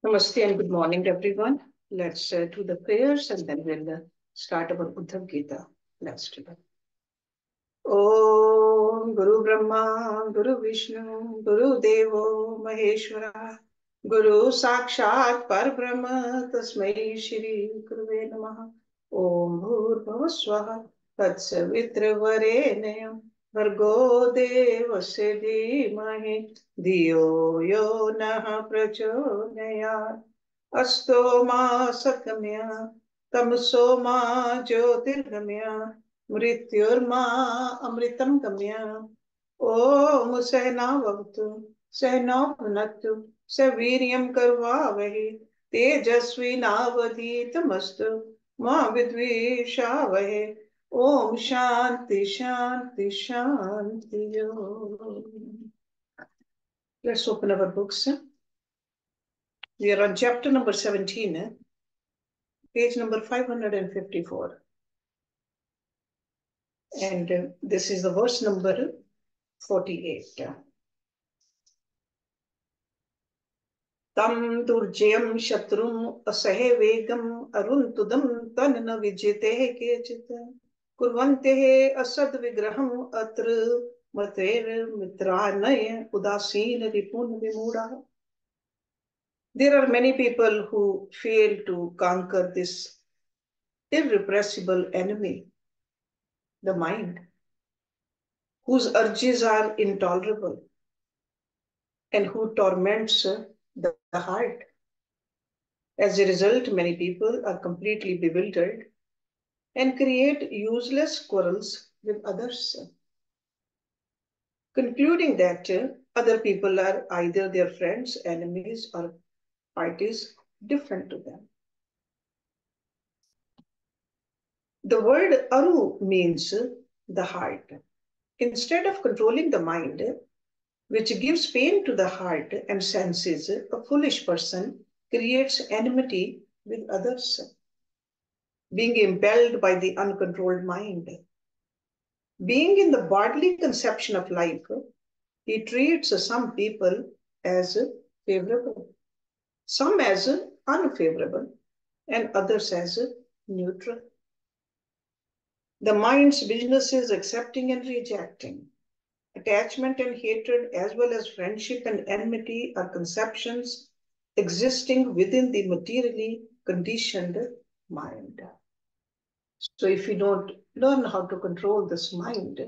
Namaste and good morning, everyone. Let's do the prayers and then we'll start our Uddhava Gita. Let's do that. Om Guru Brahma, Guru Vishnu, Guru Devo Maheshwara, Guru Sakshat Parbrahma, Tasmai Shri Guruve Namaha. Om Bhur Swaha, Tatsavitra Varenayam, Vargo Devasya Dhimahi, Dhiyo Yo Nah Prachodayat. Asto ma sakamya, tamso ma jyotirgamya, mrityurma amritam gamya. Om sehna vavtu, sehna bhunaktu, seviryam karvavahi, tejasvi navadhitamastu, ma vidvishavahi. Om shanti shanti shanti. Let's open our books. We are on chapter number 17, page number 554. And this is the verse number 48. Tam durjayam shatrum asahe vegam aruntudam tanna vijite kechita kurvante asad vigraham atra mater mitranaya udasin ripun vimuda. There are many people who fail to conquer this irrepressible enemy, the mind, whose urges are intolerable and who torments the heart. As a result, many people are completely bewildered and create useless quarrels with others, concluding that other people are either their friends, enemies, or parties different to them. The word aru means the heart. Instead of controlling the mind, which gives pain to the heart and senses, a foolish person creates enmity with others, being impelled by the uncontrolled mind. Being in the bodily conception of life, he treats some people as favorable, some as unfavorable, and others as neutral. The mind's business is accepting and rejecting. Attachment and hatred, as well as friendship and enmity, are conceptions existing within the materially conditioned mind. So if you don't learn how to control this mind,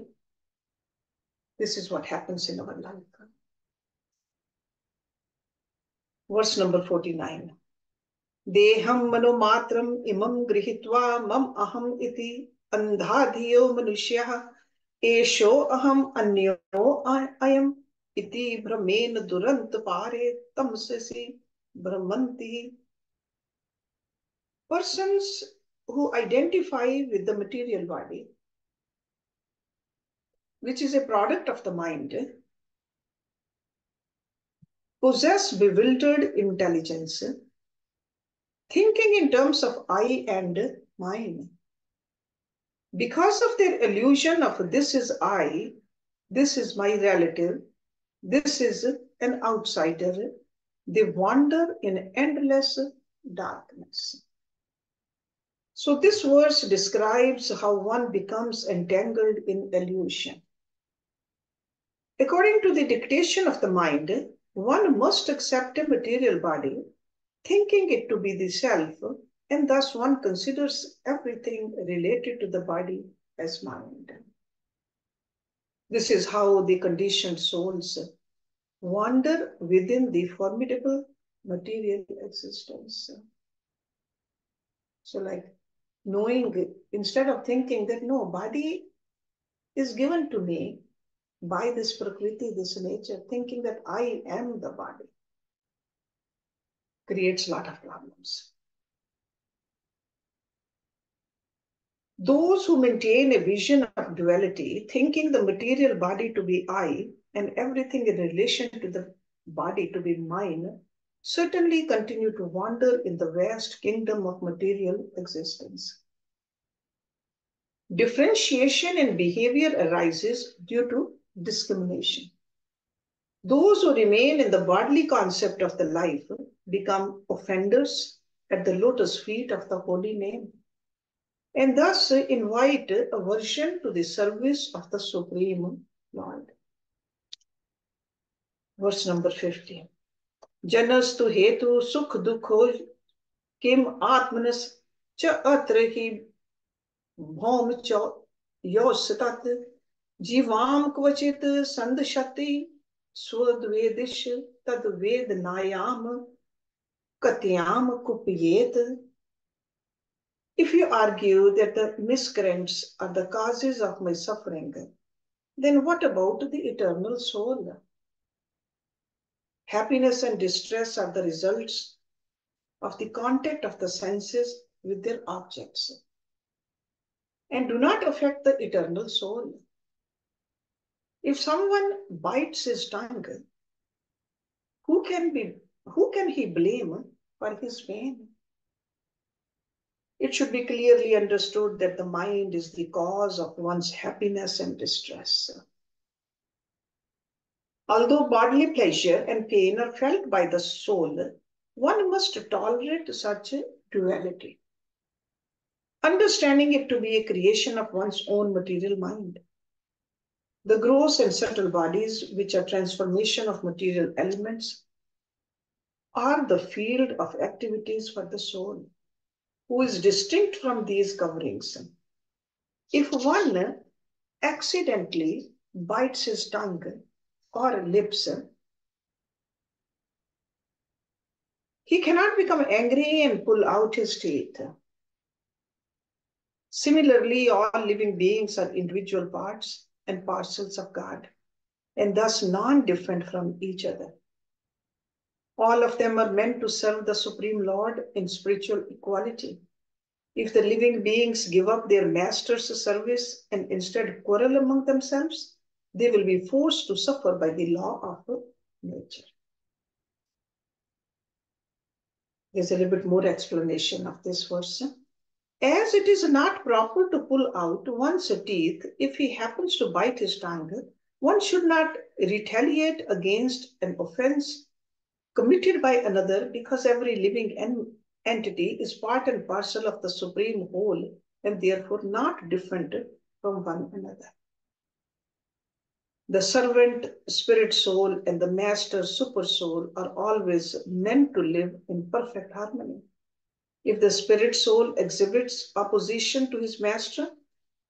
this is what happens in our life. Verse number 49. Deham manomatram imam grihitva mam aham iti andhadhiyo manushyaha esho aham anyo ayam iti brahmen durant pare tamsasi brahmanti. Persons who identify with the material body, which is a product of the mind, possess bewildered intelligence, thinking in terms of I and mine. Because of their illusion of this is I, this is my relative, this is an outsider, they wander in endless darkness. So this verse describes how one becomes entangled in illusion. According to the dictation of the mind, one must accept a material body, thinking it to be the self, and thus one considers everything related to the body as mind. This is how the conditioned souls wander within the formidable material existence. So like knowing, instead of thinking that no, body is given to me by this prakriti, this nature, thinking that I am the body, creates a lot of problems. Those who maintain a vision of duality, thinking the material body to be I and everything in relation to the body to be mine, certainly continue to wander in the vast kingdom of material existence. Differentiation in behavior arises due to discrimination. Those who remain in the bodily concept of the life become offenders at the lotus feet of the holy name, and thus invite aversion to the service of the Supreme Lord. Verse number 50. Janastu hetu sukh dukho kim atmanas cha atra hi bhaum cha yosatat jivam kvachit sandashati swadvedish tad vednayam katyam kupyet. If you argue that the miscreants are the causes of my suffering, then what about the eternal soul? Happiness and distress are the results of the contact of the senses with their objects and do not affect the eternal soul. If someone bites his tongue, who can he blame for his pain? It should be clearly understood that the mind is the cause of one's happiness and distress. Although bodily pleasure and pain are felt by the soul, one must tolerate such a duality, understanding it to be a creation of one's own material mind. The gross and subtle bodies, which are transformation of material elements, are the field of activities for the soul, who is distinct from these coverings. If one accidentally bites his tongue or lips, he cannot become angry and pull out his teeth. Similarly, all living beings are individual parts and parcels of God, and thus non-different from each other. All of them are meant to serve the Supreme Lord in spiritual equality. If the living beings give up their master's service and instead quarrel among themselves, they will be forced to suffer by the law of nature. There's a little bit more explanation of this verse. As it is not proper to pull out one's teeth if he happens to bite his tongue, one should not retaliate against an offense committed by another, because every living entity is part and parcel of the supreme whole and therefore not different from one another. The servant spirit soul and the master super soul are always meant to live in perfect harmony. If the spirit soul exhibits opposition to his master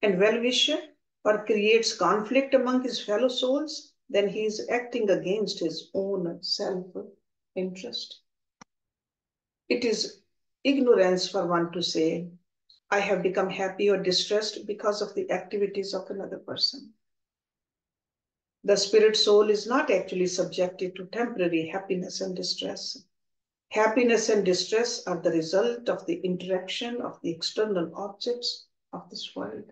and well-wisher or creates conflict among his fellow souls, then he is acting against his own self-interest. It is ignorance for one to say, I have become happy or distressed because of the activities of another person. The spirit soul is not actually subjected to temporary happiness and distress. Happiness and distress are the result of the interaction of the external objects of this world.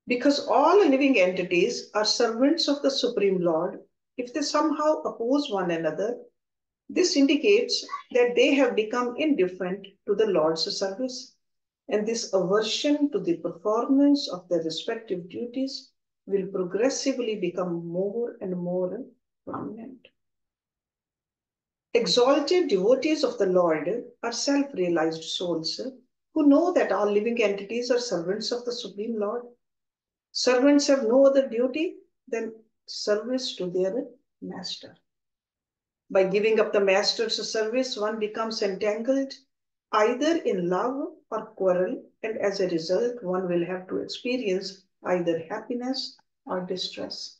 Because all living entities are servants of the Supreme Lord, if they somehow oppose one another, this indicates that they have become indifferent to the Lord's service, and this aversion to the performance of their respective duties will progressively become more and more prominent. Exalted devotees of the Lord are self-realized souls who know that all living entities are servants of the Supreme Lord. Servants have no other duty than service to their master. By giving up the master's service, one becomes entangled either in love or quarrel, and as a result, one will have to experience either happiness or distress.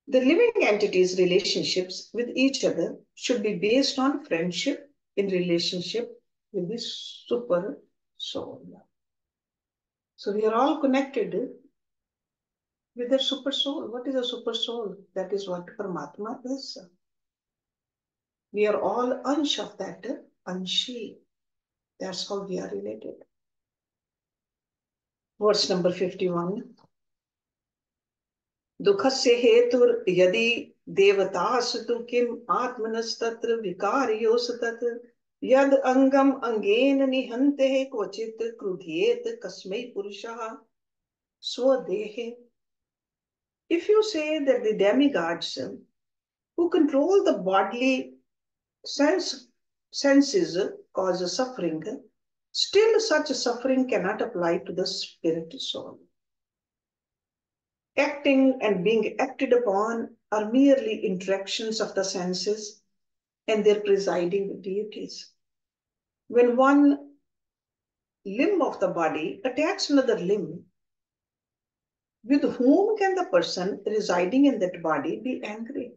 The living entities' relationships with each other should be based on friendship in relationship with the super soul. So we are all connected with the super soul. What is a super soul? That is what Paramatma is. We are all ansh of that anshi. That's how we are related. Verse number 51. दुखस्य हेतुर यदि देवतास्तु किम आत्मनस्तत्र विकार्योस तत् यद अंगम अंगेन निहन्ते क्वचित् क्रुध्येत कस्मै पुरुषः स्वदेहे. If you say that the demigods who control the bodily senses cause suffering, still such suffering cannot apply to the spirit soul. Acting and being acted upon are merely interactions of the senses and their presiding deities. When one limb of the body attacks another limb, with whom can the person residing in that body be angry?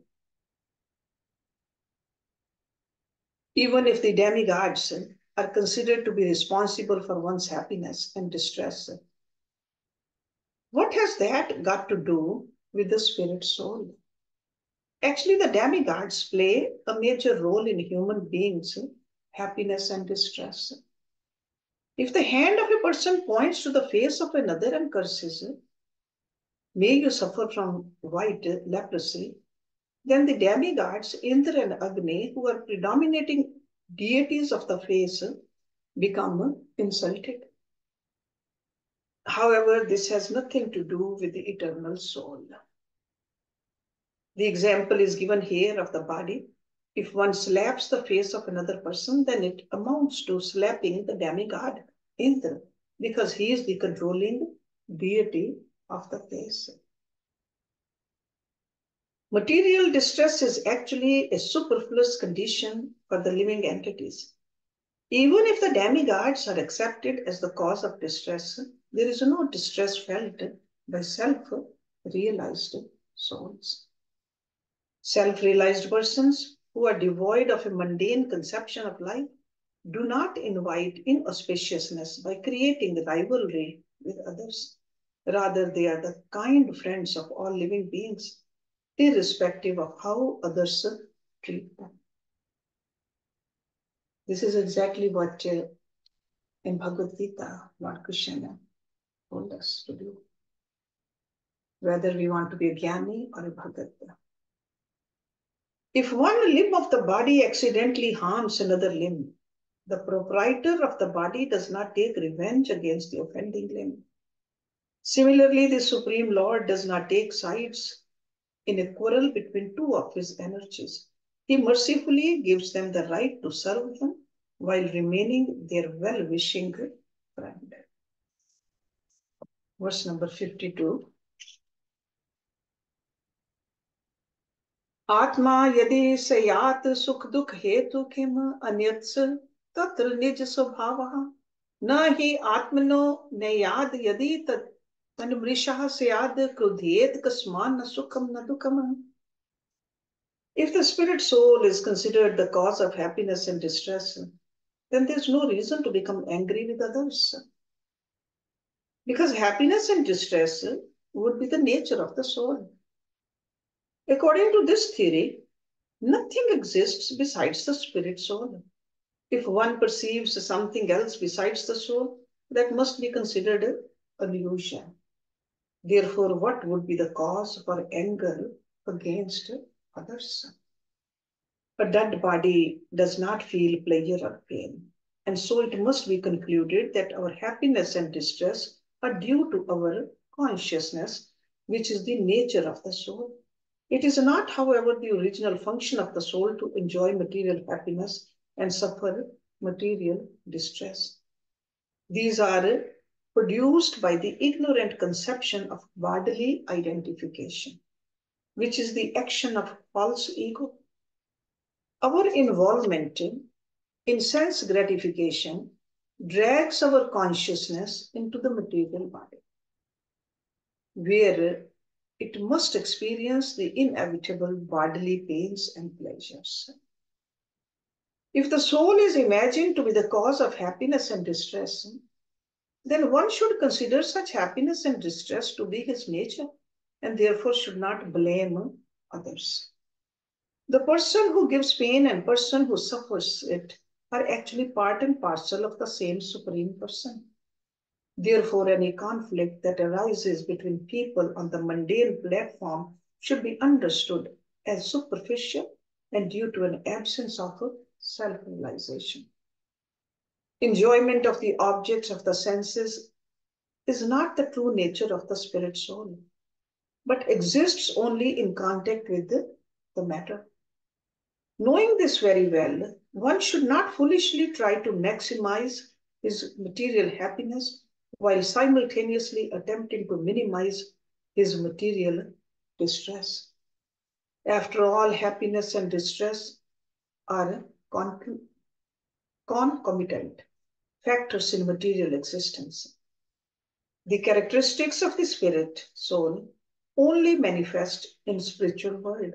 Even if the demigods are considered to be responsible for one's happiness and distress, what has that got to do with the spirit soul? Actually, the demigods play a major role in human beings' happiness and distress. If the hand of a person points to the face of another and curses, may you suffer from white leprosy, then the demigods, Indra and Agni, who are predominating deities of the face, become insulted. However, this has nothing to do with the eternal soul. The example is given here of the body. If one slaps the face of another person, then it amounts to slapping the demigod Indra, because he is the controlling deity of the face. Material distress is actually a superfluous condition for the living entities. Even if the demigods are accepted as the cause of distress, there is no distress felt by self-realized souls. Self-realized persons who are devoid of a mundane conception of life do not invite inauspiciousness by creating rivalry with others. Rather, they are the kind friends of all living beings, irrespective of how others treat them. This is exactly what in Bhagavad Gita, Lord Krishna told us to do, whether we want to be a Jnani or a Bhagat. If one limb of the body accidentally harms another limb, the proprietor of the body does not take revenge against the offending limb. Similarly, the Supreme Lord does not take sides in a quarrel between two of his energies. He mercifully gives them the right to serve him while remaining their well-wishing friend. Verse number 52. Atma yadi sayat sukh dukh hetu kim anyats tatra nij svabhavaha nahi atmano nayad yadi tat tanmrishah sayad krudhyet kasman na sukham na dukham. If the spirit soul is considered the cause of happiness and distress, then there's no reason to become angry with others. Because happiness and distress would be the nature of the soul. According to this theory, nothing exists besides the spirit soul. If one perceives something else besides the soul, that must be considered an illusion. Therefore, what would be the cause for anger against others? A dead body does not feel pleasure or pain, and so it must be concluded that our happiness and distress are due to our consciousness, which is the nature of the soul. It is not, however, the original function of the soul to enjoy material happiness and suffer material distress. These are produced by the ignorant conception of bodily identification, which is the action of false ego. Our involvement in sense gratification drags our consciousness into the material body, where it must experience the inevitable bodily pains and pleasures. If the soul is imagined to be the cause of happiness and distress, then one should consider such happiness and distress to be his nature, and therefore should not blame others. The person who gives pain and person who suffers it are actually part and parcel of the same Supreme Person. Therefore, any conflict that arises between people on the mundane platform should be understood as superficial and due to an absence of self-realization. Enjoyment of the objects of the senses is not the true nature of the spirit soul. but exists only in contact with the matter. Knowing this very well, one should not foolishly try to maximize his material happiness while simultaneously attempting to minimize his material distress. After all, happiness and distress are concomitant factors in material existence. The characteristics of the spirit soul only manifest in spiritual world.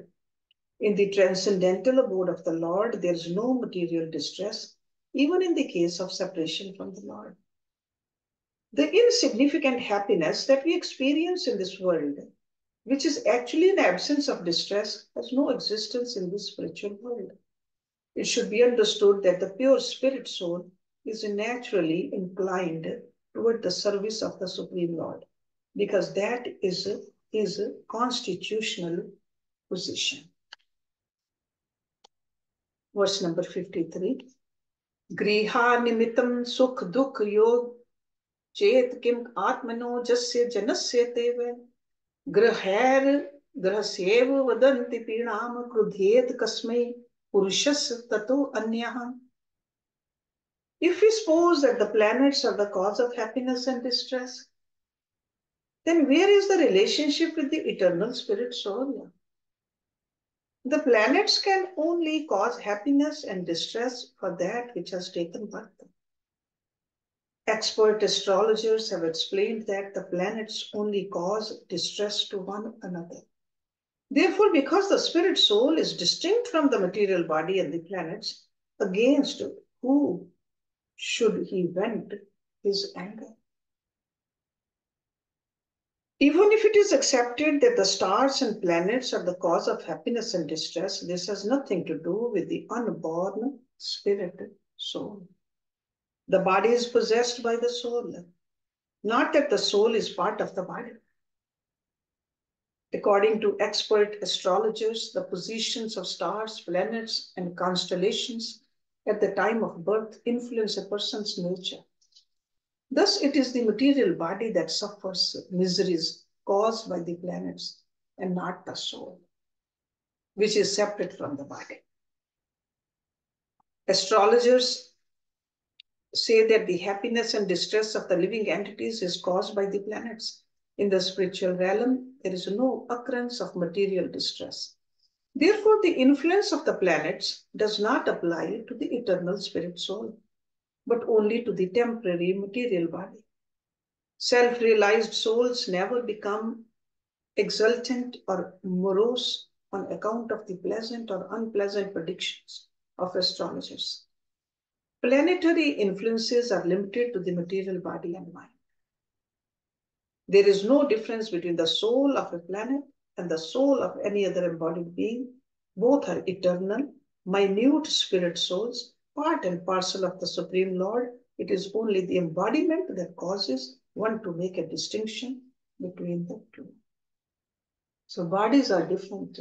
In the transcendental abode of the Lord, there is no material distress, even in the case of separation from the Lord. The insignificant happiness that we experience in this world, which is actually an absence of distress, has no existence in this spiritual world. It should be understood that the pure spirit soul is naturally inclined toward the service of the Supreme Lord, because that is his constitutional position. Verse number 53. Griha nimitam sukh dukh yog chet kim atmano jasya janasya teva grahair grahasev vadanti pinam krudhet kasmai purushas tato anyaha. If we suppose that the planets are the cause of happiness and distress, then where is the relationship with the eternal spirit soul? The planets can only cause happiness and distress for that which has taken birth. Expert astrologers have explained that the planets only cause distress to one another. Therefore, because the spirit soul is distinct from the material body and the planets, against who should he vent his anger? Even if it is accepted that the stars and planets are the cause of happiness and distress, this has nothing to do with the unborn spirit soul. The body is possessed by the soul, not that the soul is part of the body. According to expert astrologers, the positions of stars, planets, and constellations at the time of birth influence a person's nature. Thus, it is the material body that suffers miseries caused by the planets and not the soul, which is separate from the body. Astrologers say that the happiness and distress of the living entities is caused by the planets. In the spiritual realm, there is no occurrence of material distress. Therefore, the influence of the planets does not apply to the eternal spirit soul, but only to the temporary material body. Self-realized souls never become exultant or morose on account of the pleasant or unpleasant predictions of astrologers. Planetary influences are limited to the material body and mind. There is no difference between the soul of a planet and the soul of any other embodied being. Both are eternal, minute spirit souls, part and parcel of the Supreme Lord. It is only the embodiment that causes one to make a distinction between the two. So bodies are different,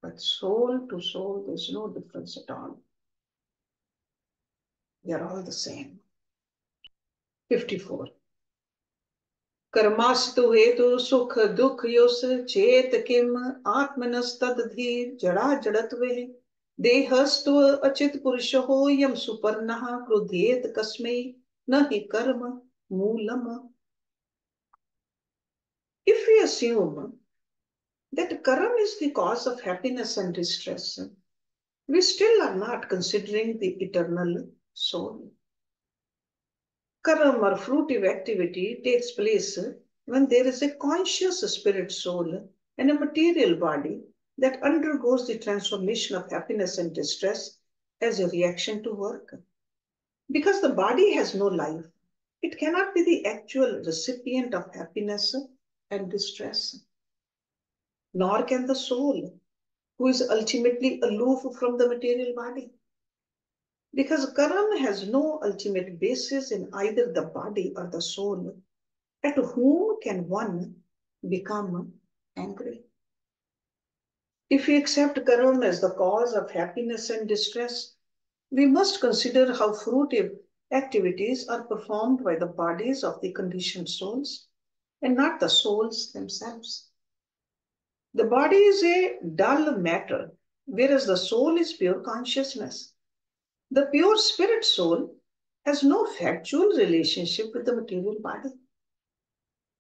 but soul to soul, there's no difference at all. They are all the same. 54. कर्मास्तु हेतु सुख दुख योस चेत किम आत्मनस्तदधीर जड़ा जड़त्वे देहस्तु अचित पुरुष हो यम सुपर्णः क्रुध्येत कस्मै न हि कर्म Moolam. If we assume that karma is the cause of happiness and distress, we still are not considering the eternal soul. Karma or fruitive activity takes place when there is a conscious spirit soul and a material body that undergoes the transformation of happiness and distress as a reaction to work. Because the body has no life, it cannot be the actual recipient of happiness and distress. Nor can the soul, who is ultimately aloof from the material body. Because karma has no ultimate basis in either the body or the soul, at whom can one become angry? If we accept karma as the cause of happiness and distress, we must consider how fruitive activities are performed by the bodies of the conditioned souls and not the souls themselves. The body is a dull matter, whereas the soul is pure consciousness. The pure spirit soul has no factual relationship with the material body,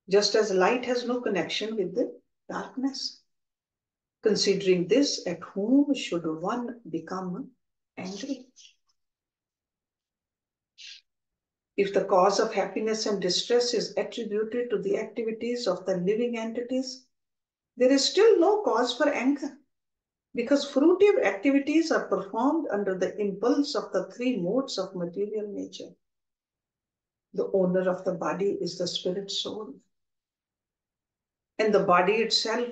just as light has no connection with the darkness. Considering this, at whom should one become angry? If the cause of happiness and distress is attributed to the activities of the living entities, there is still no cause for anger, because fruitive activities are performed under the impulse of the three modes of material nature. The owner of the body is the spirit soul, and the body itself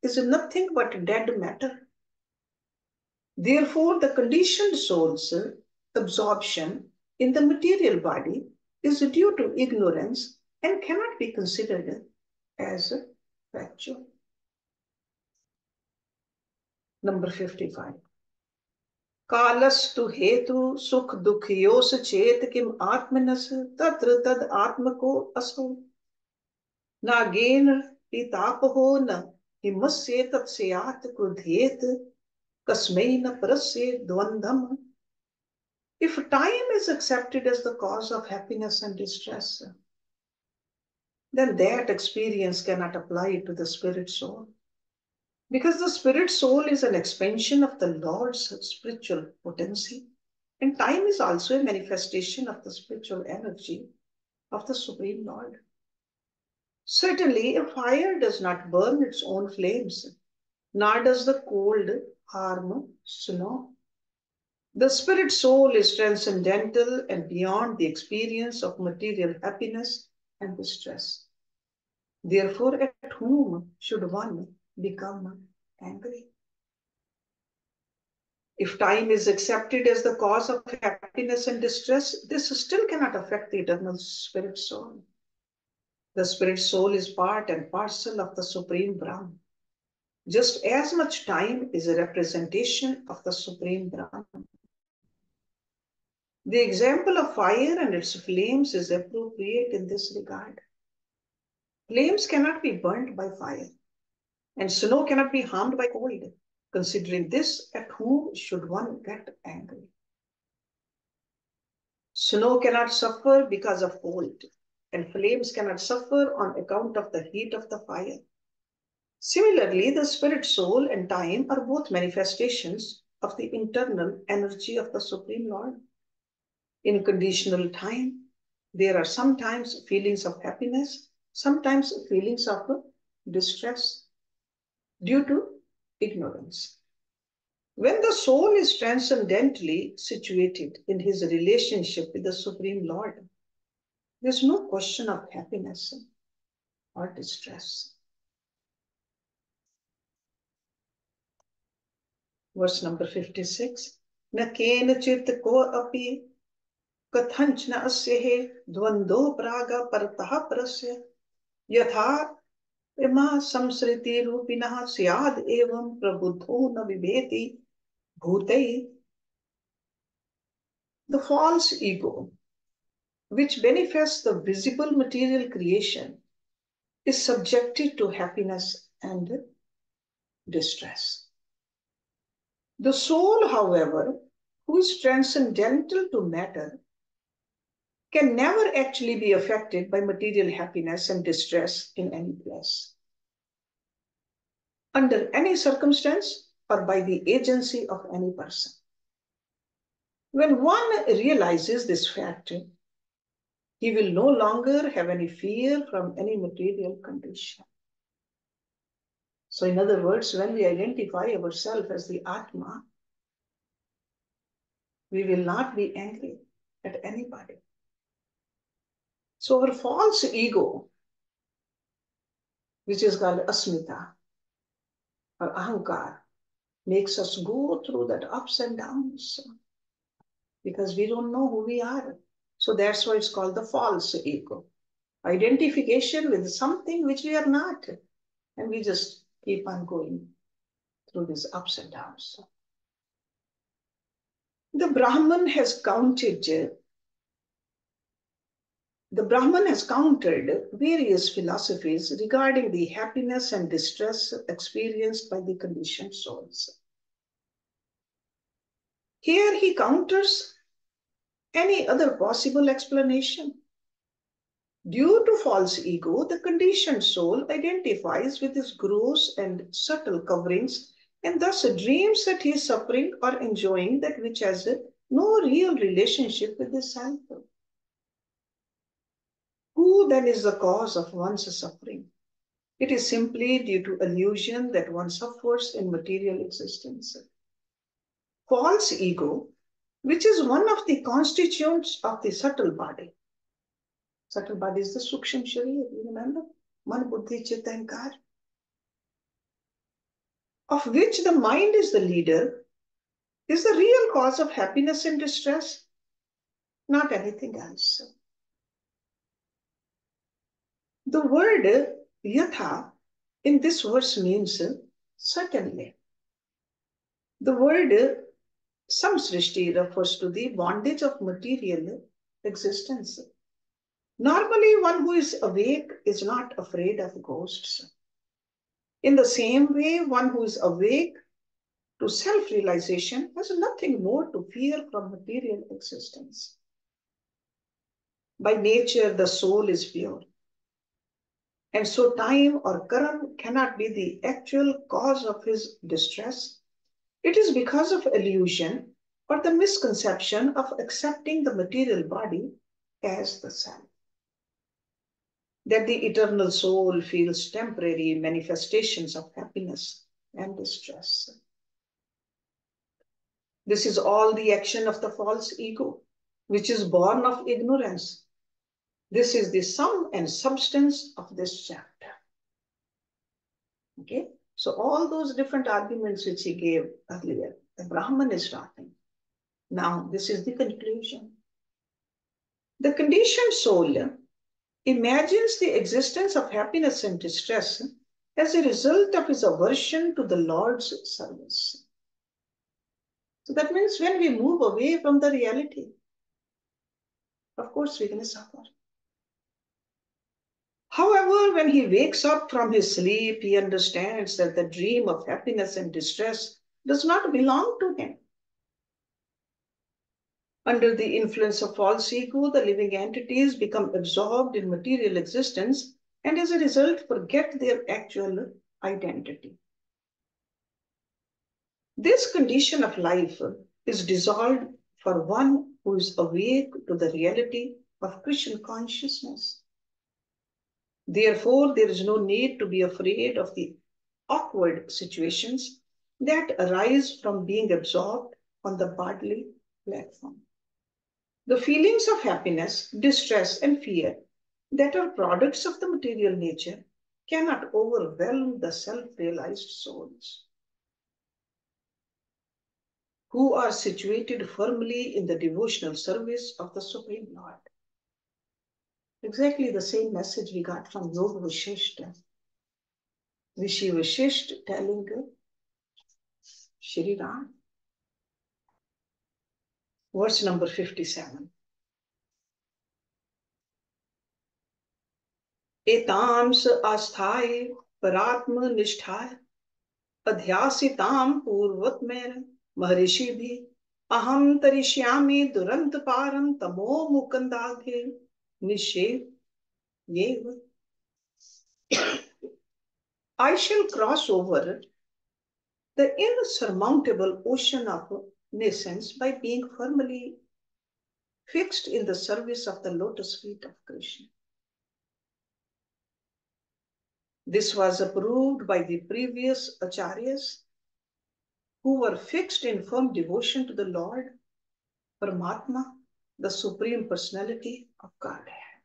is nothing but dead matter. Therefore, the conditioned soul's absorption in the material body is due to ignorance and cannot be considered as factual. Number 55. कालस्तु हेतु सुख दुखयोस चेत किम आत्मनस तत्र तद आत्म को असो नागेन पितापहो न हिमस्य तत्स्यात् क्रुध्येत कस्मै न परस्य द्वंद्वम. If time is accepted as the cause of happiness and distress, then that experience cannot apply to the spirit soul, because the spirit soul is an expansion of the Lord's spiritual potency, and time is also a manifestation of the spiritual energy of the Supreme Lord. Certainly, a fire does not burn its own flames, nor does the cold harm snow. The spirit soul is transcendental and beyond the experience of material happiness and distress. Therefore, at whom should one become angry? If time is accepted as the cause of happiness and distress, this still cannot affect the eternal spirit soul. The spirit soul is part and parcel of the Supreme Brahman. Just as much time is a representation of the Supreme Brahman. The example of fire and its flames is appropriate in this regard. Flames cannot be burnt by fire, and snow cannot be harmed by cold. Considering this, at whom should one get angry? Snow cannot suffer because of cold, and flames cannot suffer on account of the heat of the fire. Similarly, the spirit soul and time are both manifestations of the internal energy of the Supreme Lord. In conditional time, there are sometimes feelings of happiness, sometimes feelings of distress due to ignorance. When the soul is transcendently situated in his relationship with the Supreme Lord, there's no question of happiness or distress. Verse number 56. Na kenachit ko api kathanchna asya dvando praga partah prasya yatha ima samsriti rupinah syad evam prabuddho na vibheti bhutai. The false ego, which manifests the visible material creation, is subjected to happiness and distress. The soul, however, who is transcendental to matter, can never actually be affected by material happiness and distress in any place, under any circumstance, or by the agency of any person. When one realizes this fact, he will no longer have any fear from any material condition. So in other words, when we identify ourselves as the Atma, we will not be angry at anybody. So our false ego, which is called asmita or ahankar, makes us go through that ups and downs because we don't know who we are. So that's why it's called the false ego. Identification with something which we are not. And we just keep on going through these ups and downs. The Brahman has counted The Brahman has countered various philosophies regarding the happiness and distress experienced by the conditioned souls. Here he counters any other possible explanation. Due to false ego, the conditioned soul identifies with his gross and subtle coverings and thus dreams that he is suffering or enjoying that which has no real relationship with the self. Who then is the cause of one's suffering? It is simply due to illusion that one suffers in material existence. False ego, which is one of the constituents of the subtle body. Subtle body is the Suksham Sharir, you remember? Man, Buddhi, Chitta, and Kar. Of which the mind is the leader, is the real cause of happiness and distress, not anything else. The word yatha in this verse means certainly. The word samsrishti refers to the bondage of material existence. Normally, one who is awake is not afraid of ghosts. In the same way, one who is awake to self-realization has nothing more to fear from material existence. By nature, the soul is pure. And so time or karma cannot be the actual cause of his distress. It is because of illusion or the misconception of accepting the material body as the self that the eternal soul feels temporary manifestations of happiness and distress. This is all the action of the false ego, which is born of ignorance. This is the sum and substance of this chapter. Okay, so all those different arguments which he gave earlier, the Brahman is starting. Now, this is the conclusion. The conditioned soul imagines the existence of happiness and distress as a result of his aversion to the Lord's service. So that means when we move away from the reality, of course we're going to suffer. However, when he wakes up from his sleep, he understands that the dream of happiness and distress does not belong to him. Under the influence of false ego, the living entities become absorbed in material existence and as a result forget their actual identity. This condition of life is dissolved for one who is awake to the reality of Krishna consciousness. Therefore, there is no need to be afraid of the awkward situations that arise from being absorbed on the bodily platform. The feelings of happiness, distress, and fear that are products of the material nature cannot overwhelm the self-realized souls who are situated firmly in the devotional service of the Supreme Lord. Exactly the same message we got from Yoga Vashishta. Rishi Vashishta telling Shri Ram. Verse number 57. Etams asthai paratma nisthai adhyasitam purvat mera maharishi bhi aham tarishyami durant param tamo mukandaghe nishev yev. I shall cross over the insurmountable ocean of nations by being firmly fixed in the service of the lotus feet of Krishna. This was approved by the previous acharyas who were fixed in firm devotion to the Lord, Paramatma, the Supreme Personality of Godhead.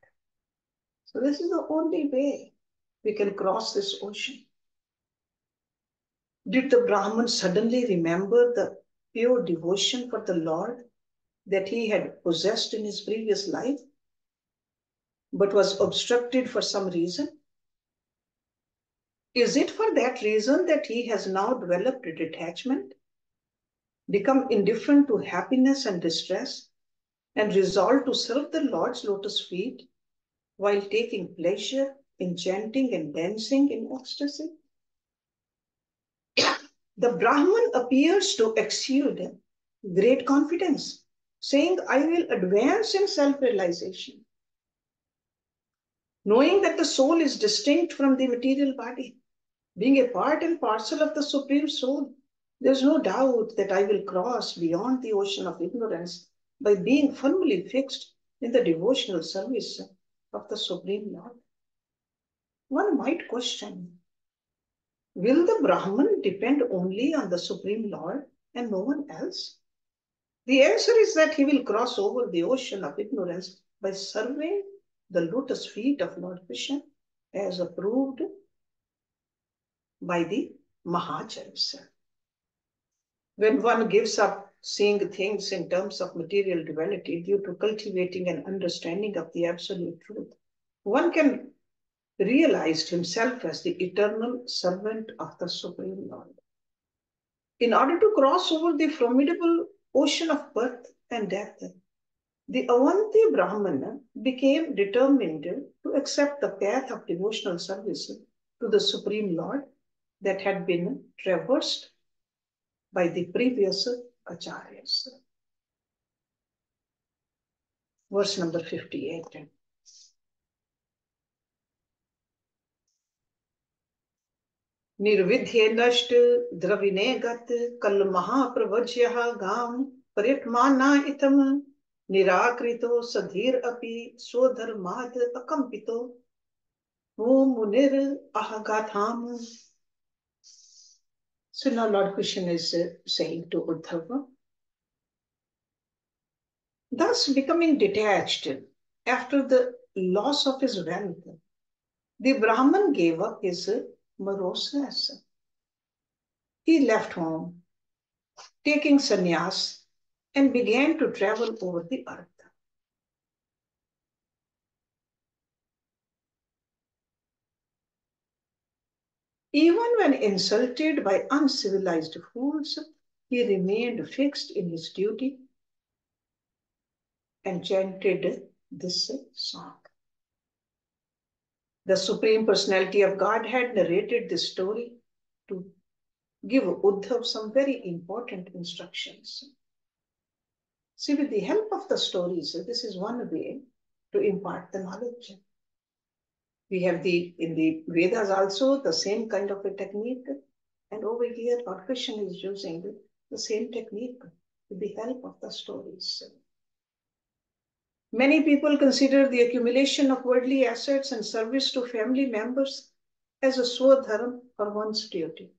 So this is the only way we can cross this ocean. Did the Brahman suddenly remember the pure devotion for the Lord that he had possessed in his previous life, but was obstructed for some reason? Is it for that reason that he has now developed a detachment, become indifferent to happiness and distress, and resolved to serve the Lord's lotus feet while taking pleasure in chanting and dancing in ecstasy. The Brahman appears to exude great confidence, saying, I will advance in self-realization, knowing that the soul is distinct from the material body, being a part and parcel of the Supreme Soul. There's no doubt that I will cross beyond the ocean of ignorance by being firmly fixed in the devotional service of the Supreme Lord. One might question, will the Brahman depend only on the Supreme Lord and no one else? The answer is that he will cross over the ocean of ignorance by serving the lotus feet of Lord Krishna as approved by the Mahacharyas. When one gives up seeing things in terms of material duality due to cultivating an understanding of the absolute truth, one can realize himself as the eternal servant of the Supreme Lord. In order to cross over the formidable ocean of birth and death, the Avanti Brahmana became determined to accept the path of devotional service to the Supreme Lord that had been traversed by the previous acharyas. Verse number 58. निर्विध्य नष्ट द्रविणे गत कल महाप्रवज्यः गाम परित्माना इतम निराकृतो सधीर अपि स्वधर्मात् अकम्पितो मुनिर ahagatham. So now Lord Krishna is saying to Uddhava, thus becoming detached after the loss of his wealth, the Brahman gave up his moroseness. He left home, taking sannyas, and began to travel over the earth. Even when insulted by uncivilized fools, he remained fixed in his duty and chanted this song. The Supreme Personality of Godhead narrated this story to give Uddhav some very important instructions. See, with the help of the stories, this is one way to impart the knowledge. We have in the Vedas also the same kind of a technique, and over here Lord Krishna is using the same technique with the help of the stories. Many people consider the accumulation of worldly assets and service to family members as a swadharma or one's duty.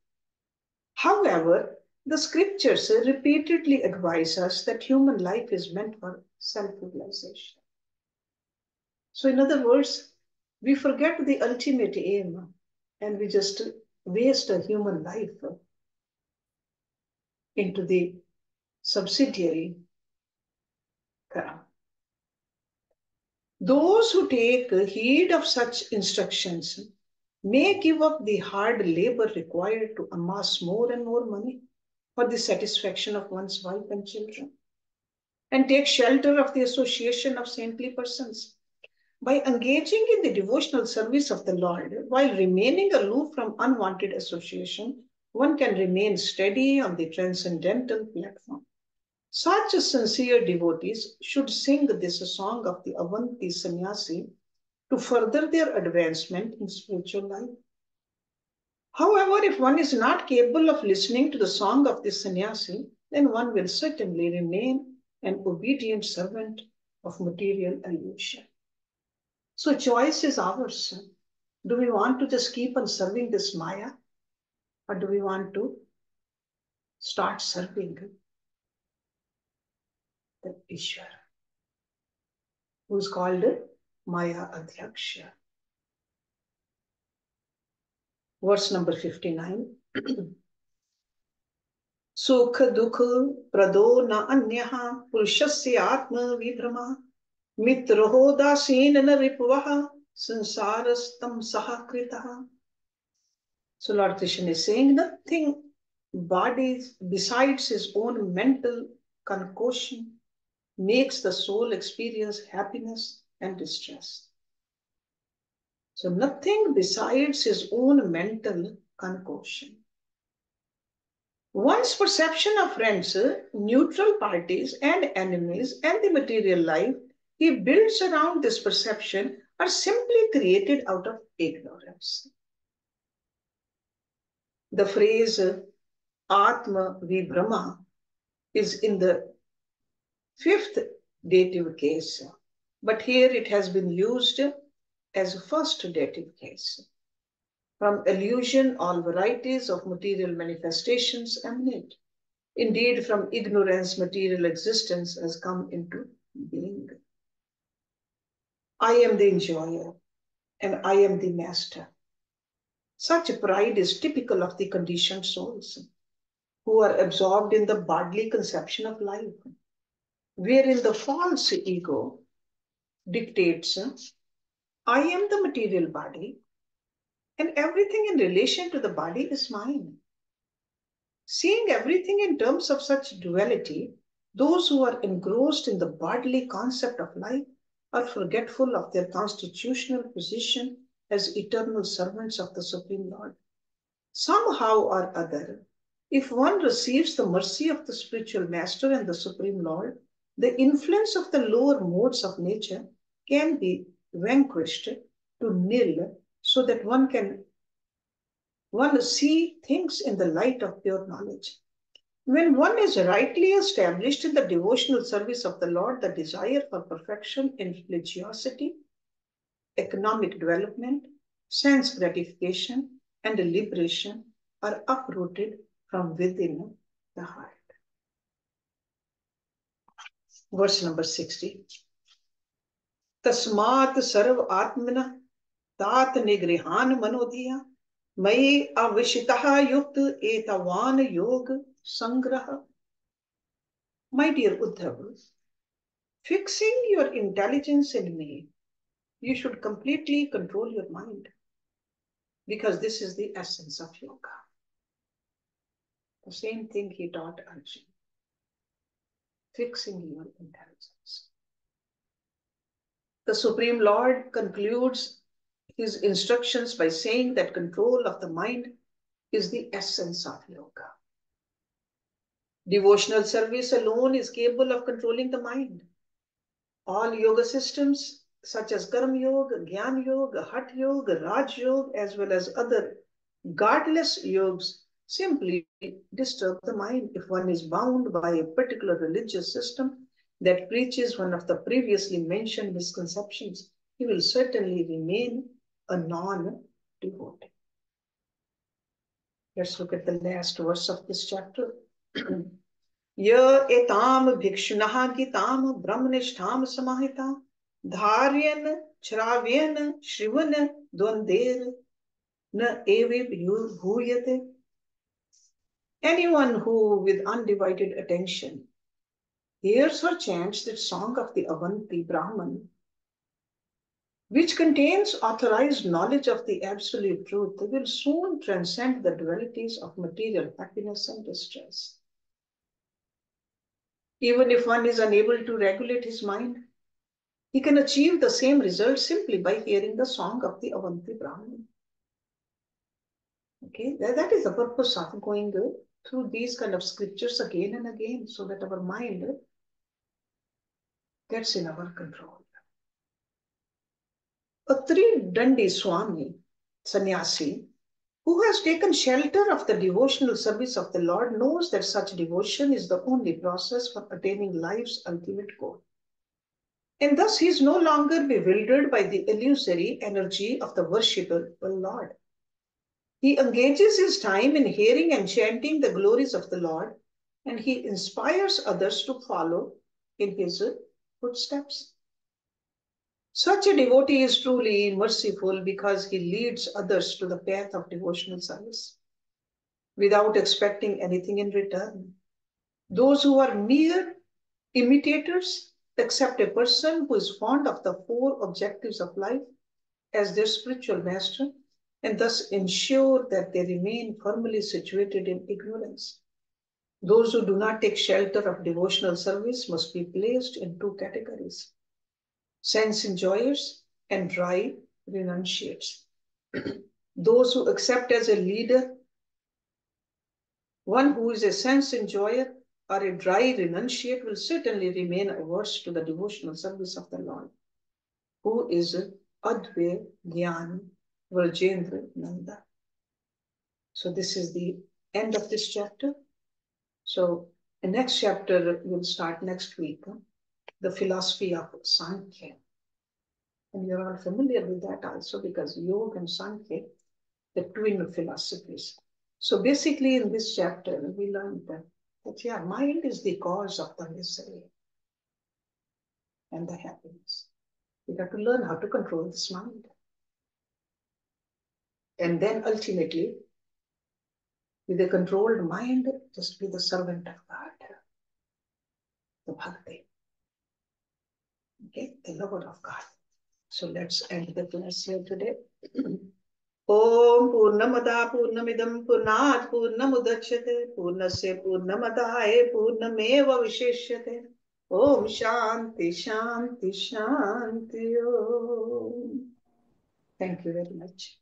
However, the scriptures repeatedly advise us that human life is meant for self-realization. So in other words, we forget the ultimate aim and we just waste a human life into the subsidiary karma. Those who take heed of such instructions may give up the hard labor required to amass more and more money for the satisfaction of one's wife and children, and take shelter of the association of saintly persons. By engaging in the devotional service of the Lord, while remaining aloof from unwanted association, one can remain steady on the transcendental platform. Such sincere devotees should sing this song of the Avanti sannyasi to further their advancement in spiritual life. However, if one is not capable of listening to the song of the sannyasi, then one will certainly remain an obedient servant of material illusion. So choice is ours. Do we want to just keep on serving this Maya, or do we want to start serving the Ishvara, who is called Maya Adhyaksha? Verse number 59. Sukha dukha prado na anyaha purushasya atma vibhrama mitraho dasin na ripvaha sansarastam sahakritaha. So Lord Krishna is saying nothing bodies besides his own mental concoction makes the soul experience happiness and distress. So nothing besides his own mental concoction. One's perception of friends, neutral parties, and enemies, and the material life he builds around this perception are simply created out of ignorance. The phrase Atma Vibrama is in the fifth dative case, but here it has been used as a first dative case. From illusion, all varieties of material manifestations emanate. Indeed, from ignorance, material existence has come into being. I am the enjoyer and I am the master. Such pride is typical of the conditioned souls who are absorbed in the bodily conception of life, wherein the false ego dictates, I am the material body and everything in relation to the body is mine. Seeing everything in terms of such duality, those who are engrossed in the bodily concept of life are forgetful of their constitutional position as eternal servants of the Supreme Lord. Somehow or other, if one receives the mercy of the spiritual master and the Supreme Lord, the influence of the lower modes of nature can be vanquished to nil so that one see things in the light of pure knowledge. When one is rightly established in the devotional service of the Lord, the desire for perfection in religiosity, economic development, sense gratification, and liberation are uprooted from within the heart. Verse number 60. Tasmat sarv atmana tat nigrihan manodiya Mai avishitaha yukt etavan yog sangraha. My dear Uddhava, fixing your intelligence in me, you should completely control your mind because this is the essence of yoga. The same thing he taught Arjuna. Fixing your intelligence. The Supreme Lord concludes his instructions by saying that control of the mind is the essence of yoga. Devotional service alone is capable of controlling the mind. All yoga systems such as Karma Yoga, Jnana Yoga, Hatha Yoga, Raj Yoga, as well as other godless yogas simply disturb the mind if one is bound by a particular religious system that preaches one of the previously mentioned misconceptions. He will certainly remain a non-devotee. Let's look at the last verse of this chapter. Ya etam bhikshunah gitam brahmanishtham samahita dharyan chravyan shrivan dvandir na evib bhuyate. Anyone who, with undivided attention, hears or chants that song of the Avanti Brahman, which contains authorized knowledge of the absolute truth, will soon transcend the dualities of material happiness and distress. Even if one is unable to regulate his mind, he can achieve the same result simply by hearing the song of the Avanti Brahman. Okay, that is the purpose of going through these kind of scriptures again and again so that our mind gets in our control. A Dandi Swami, sannyasi, who has taken shelter of the devotional service of the Lord, knows that such devotion is the only process for attaining life's ultimate goal. And thus he is no longer bewildered by the illusory energy of the worshipful Lord. He engages his time in hearing and chanting the glories of the Lord, and he inspires others to follow in his footsteps. Such a devotee is truly merciful because he leads others to the path of devotional service without expecting anything in return. Those who are mere imitators accept a person who is fond of the four objectives of life as their spiritual master and thus ensure that they remain firmly situated in ignorance. Those who do not take shelter of devotional service must be placed in two categories: sense enjoyers and dry renunciates. Those who accept as a leader one who is a sense enjoyer or a dry renunciate will certainly remain averse to the devotional service of the Lord, who is Advait Jnani Vrajendra Nanda. So this is the end of this chapter. So the next chapter will start next week, the philosophy of Sankhya. And you're all familiar with that also because Yoga and Sankhya, the twin philosophies. So basically in this chapter, we learned that mind is the cause of the misery and the happiness. We have to learn how to control this mind. And then ultimately, with a controlled mind, just be the servant of God, the bhakti, okay, the lover of God. So let's end the class here today. Om Purnamada Purnamidam Purnat Purnamudachyate Purnasya Purnamadaye Purnameva Visheshyate. Om Shanti Shanti Shanti Om. Thank you very much.